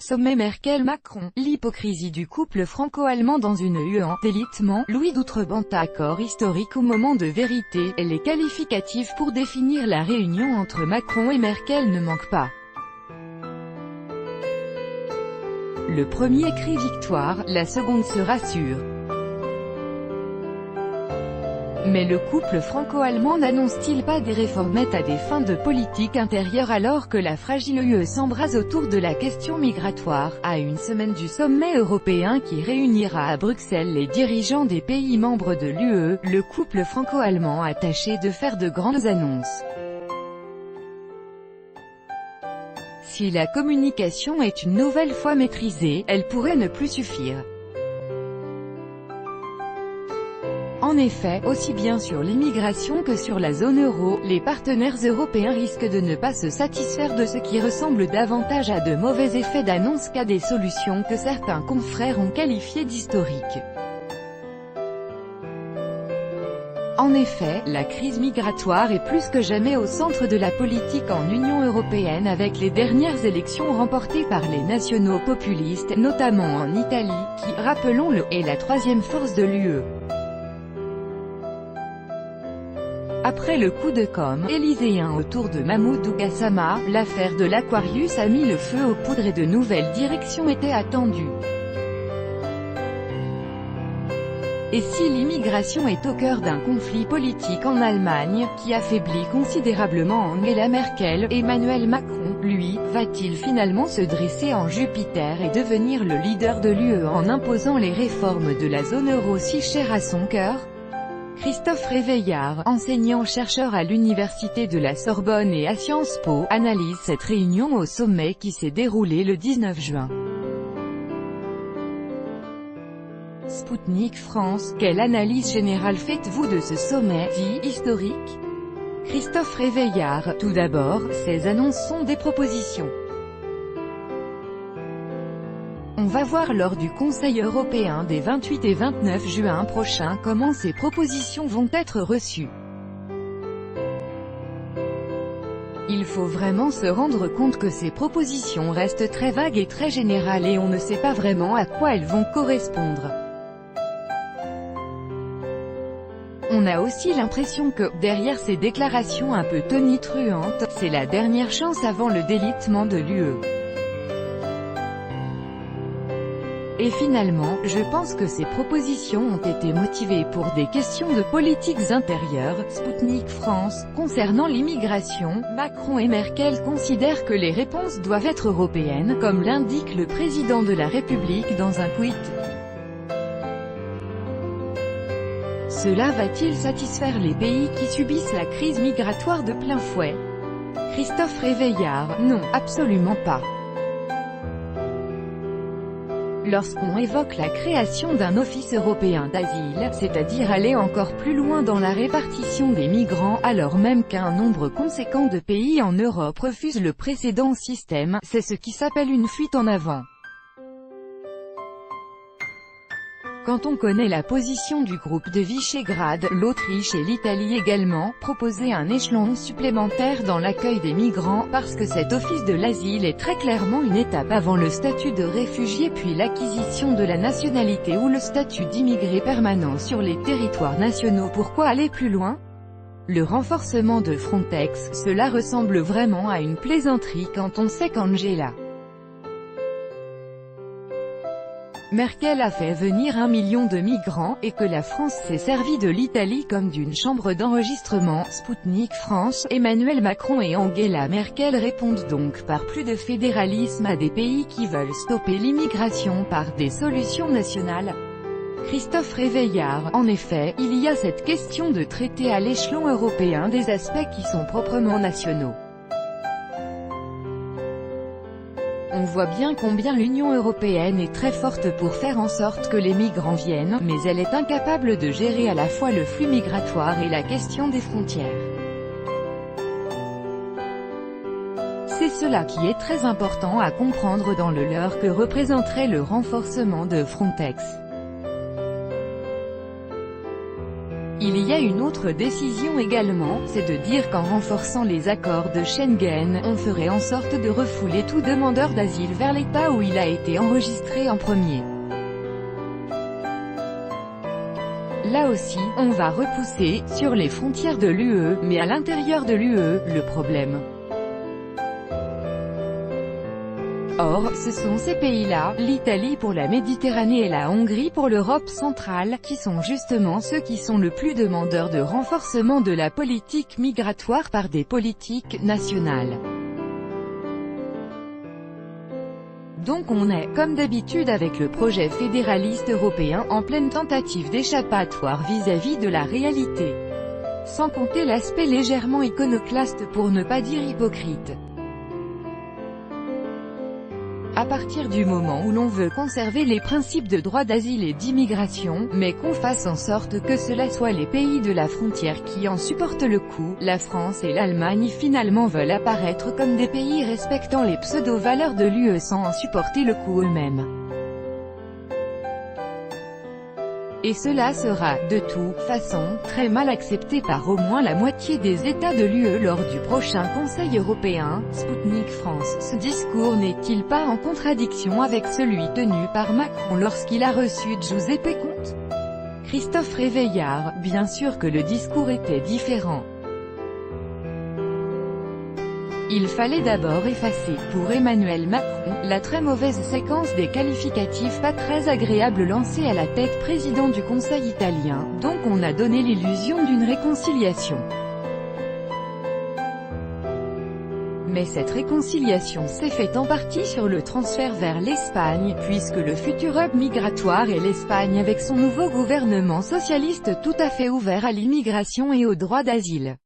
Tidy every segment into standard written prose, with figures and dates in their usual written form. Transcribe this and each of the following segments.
Sommet Merkel-Macron, l'hypocrisie du couple franco-allemand dans une UE en délitement, Louis d'Outre-Banta, accord historique au moment de vérité, et les qualificatifs pour définir la réunion entre Macron et Merkel ne manquent pas. Le premier crie victoire, la seconde se rassure. Mais le couple franco-allemand n'annonce-t-il pas des réformettes à des fins de politique intérieure alors que la fragile UE s'embrase autour de la question migratoire, à une semaine du sommet européen qui réunira à Bruxelles les dirigeants des pays membres de l'UE, le couple franco-allemand a tâché de faire de grandes annonces. Si la communication est une nouvelle fois maîtrisée, elle pourrait ne plus suffire. En effet, aussi bien sur l'immigration que sur la zone euro, les partenaires européens risquent de ne pas se satisfaire de ce qui ressemble davantage à de mauvais effets d'annonce qu'à des solutions que certains confrères ont qualifiées d'historiques. En effet, la crise migratoire est plus que jamais au centre de la politique en Union européenne avec les dernières élections remportées par les nationaux populistes, notamment en Italie, qui, rappelons-le, est la troisième force de l'UE. Après le coup de élyséen autour de Mahmoud Gassama, l'affaire de l'Aquarius a mis le feu aux poudres et de nouvelles directions étaient attendues. Et si l'immigration est au cœur d'un conflit politique en Allemagne, qui affaiblit considérablement Angela Merkel, Emmanuel Macron, lui, va-t-il finalement se dresser en Jupiter et devenir le leader de l'UE en imposant les réformes de la zone euro si chères à son cœur? Christophe Réveillard, enseignant-chercheur à l'université de la Sorbonne et à Sciences Po, analyse cette réunion au sommet qui s'est déroulée le 19 juin. Sputnik France, quelle analyse générale faites-vous de ce sommet, dit historique? Christophe Réveillard, tout d'abord, ces annonces sont des propositions. On va voir lors du Conseil européen des 28 et 29 juin prochains comment ces propositions vont être reçues. Il faut vraiment se rendre compte que ces propositions restent très vagues et très générales et on ne sait pas vraiment à quoi elles vont correspondre. On a aussi l'impression que, derrière ces déclarations un peu tonitruantes, c'est la dernière chance avant le délitement de l'UE. Et finalement, je pense que ces propositions ont été motivées pour des questions de politiques intérieures. Sputnik France, concernant l'immigration, Macron et Merkel considèrent que les réponses doivent être européennes, comme l'indique le président de la République dans un tweet. Cela va-t-il satisfaire les pays qui subissent la crise migratoire de plein fouet? Christophe Réveillard, non, absolument pas. Lorsqu'on évoque la création d'un office européen d'asile, c'est-à-dire aller encore plus loin dans la répartition des migrants, alors même qu'un nombre conséquent de pays en Europe refusent le précédent système, c'est ce qui s'appelle une fuite en avant. Quand on connaît la position du groupe de Visegrad, l'Autriche et l'Italie également, proposer un échelon supplémentaire dans l'accueil des migrants, parce que cet office de l'asile est très clairement une étape avant le statut de réfugié puis l'acquisition de la nationalité ou le statut d'immigré permanent sur les territoires nationaux. Pourquoi aller plus loin? Le renforcement de Frontex, cela ressemble vraiment à une plaisanterie quand on sait qu'Angela Merkel a fait venir 1 million de migrants, et que la France s'est servie de l'Italie comme d'une chambre d'enregistrement. Sputnik France, Emmanuel Macron et Angela Merkel répondent donc par plus de fédéralisme à des pays qui veulent stopper l'immigration par des solutions nationales. Christophe Réveillard, en effet, il y a cette question de traiter à l'échelon européen des aspects qui sont proprement nationaux. On voit bien combien l'Union européenne est très forte pour faire en sorte que les migrants viennent, mais elle est incapable de gérer à la fois le flux migratoire et la question des frontières. C'est cela qui est très important à comprendre dans le leurre que représenterait le renforcement de Frontex. Il y a une autre décision également, c'est de dire qu'en renforçant les accords de Schengen, on ferait en sorte de refouler tout demandeur d'asile vers l'État où il a été enregistré en premier. Là aussi, on va repousser, sur les frontières de l'UE, mais à l'intérieur de l'UE, le problème. Or, ce sont ces pays-là, l'Italie pour la Méditerranée et la Hongrie pour l'Europe centrale, qui sont justement ceux qui sont le plus demandeurs de renforcement de la politique migratoire par des politiques nationales. Donc on est, comme d'habitude avec le projet fédéraliste européen, en pleine tentative d'échappatoire vis-à-vis de la réalité. Sans compter l'aspect légèrement iconoclaste pour ne pas dire hypocrite. À partir du moment où l'on veut conserver les principes de droit d'asile et d'immigration, mais qu'on fasse en sorte que cela soit les pays de la frontière qui en supportent le coût, la France et l'Allemagne finalement veulent apparaître comme des pays respectant les pseudo-valeurs de l'UE sans en supporter le coût eux-mêmes. Et cela sera, de toute façon, très mal accepté par au moins la moitié des États de l'UE lors du prochain Conseil européen. Sputnik France. Ce discours n'est-il pas en contradiction avec celui tenu par Macron lorsqu'il a reçu Giuseppe Conte? Christophe Réveillard. Bien sûr que le discours était différent. Il fallait d'abord effacer, pour Emmanuel Macron, la très mauvaise séquence des qualificatifs pas très agréables lancés à la tête président du Conseil italien, donc on a donné l'illusion d'une réconciliation. Mais cette réconciliation s'est faite en partie sur le transfert vers l'Espagne, puisque le futur hub migratoire est l'Espagne avec son nouveau gouvernement socialiste tout à fait ouvert à l'immigration et au droit d'asile.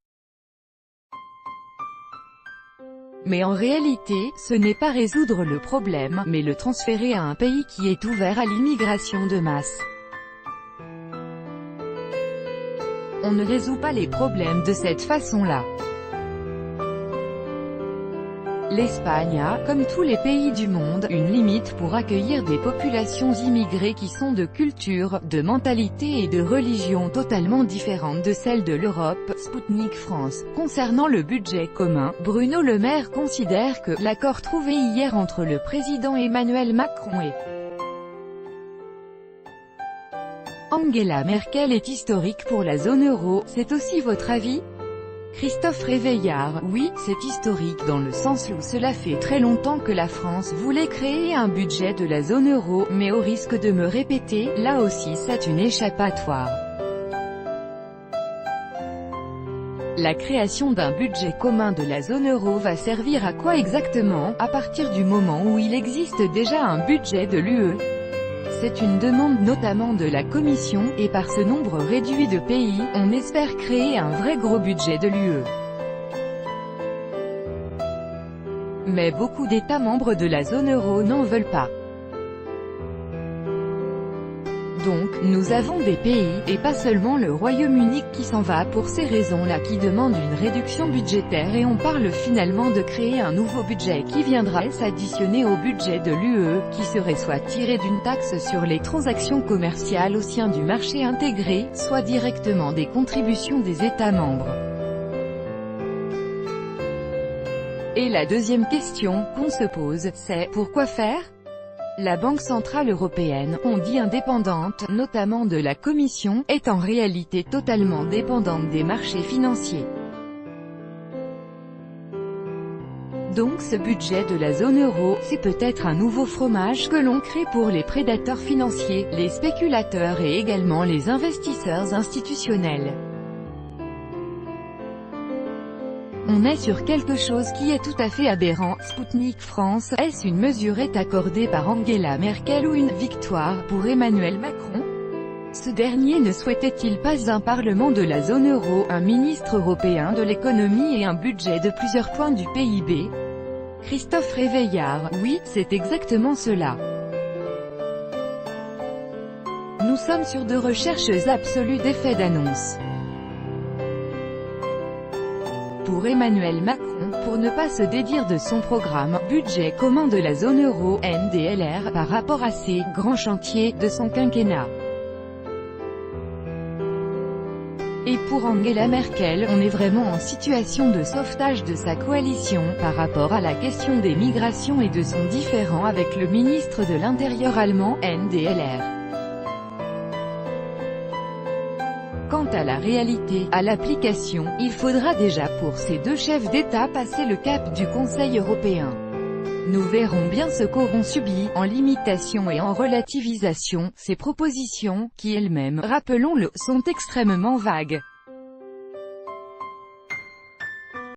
Mais en réalité, ce n'est pas résoudre le problème, mais le transférer à un pays qui est ouvert à l'immigration de masse. On ne résout pas les problèmes de cette façon-là. L'Espagne a, comme tous les pays du monde, une limite pour accueillir des populations immigrées qui sont de culture, de mentalité et de religion totalement différentes de celles de l'Europe. Sputnik France. Concernant le budget commun, Bruno Le Maire considère que l'accord trouvé hier entre le président Emmanuel Macron et Angela Merkel est historique pour la zone euro. C'est aussi votre avis? Christophe Réveillard. Oui, c'est historique dans le sens où cela fait très longtemps que la France voulait créer un budget de la zone euro, mais au risque de me répéter, là aussi c'est une échappatoire. La création d'un budget commun de la zone euro va servir à quoi exactement, à partir du moment où il existe déjà un budget de l'UE? C'est une demande notamment de la Commission, et par ce nombre réduit de pays, on espère créer un vrai gros budget de l'UE. Mais beaucoup d'États membres de la zone euro n'en veulent pas. Donc, nous avons des pays, et pas seulement le Royaume-Uni qui s'en va pour ces raisons-là qui demandent une réduction budgétaire et on parle finalement de créer un nouveau budget qui viendra s'additionner au budget de l'UE, qui serait soit tiré d'une taxe sur les transactions commerciales au sein du marché intégré, soit directement des contributions des États membres. Et la deuxième question qu'on se pose, c'est « Pourquoi faire ?» La Banque centrale européenne, on dit indépendante, notamment de la Commission, est en réalité totalement dépendante des marchés financiers. Donc ce budget de la zone euro, c'est peut-être un nouveau fromage que l'on crée pour les prédateurs financiers, les spéculateurs et également les investisseurs institutionnels. On est sur quelque chose qui est tout à fait aberrant. Sputnik France. Est-ce une mesurette accordée par Angela Merkel ou une victoire pour Emmanuel Macron? Ce dernier ne souhaitait-il pas un parlement de la zone euro, un ministre européen de l'économie et un budget de plusieurs points du PIB? Christophe Réveillard. Oui, c'est exactement cela. Nous sommes sur de recherches absolues d'effets d'annonce. Pour Emmanuel Macron, pour ne pas se dédire de son programme « Budget commun de la zone euro » NDLR par rapport à ces « grands chantiers » de son quinquennat. Et pour Angela Merkel, on est vraiment en situation de sauvetage de sa coalition, par rapport à la question des migrations et de son différend avec le ministre de l'Intérieur allemand, NDLR. Quant à la réalité, à l'application, il faudra déjà pour ces deux chefs d'État passer le cap du Conseil européen. Nous verrons bien ce qu'auront subi, en limitation et en relativisation, ces propositions, qui elles-mêmes, rappelons-le, sont extrêmement vagues.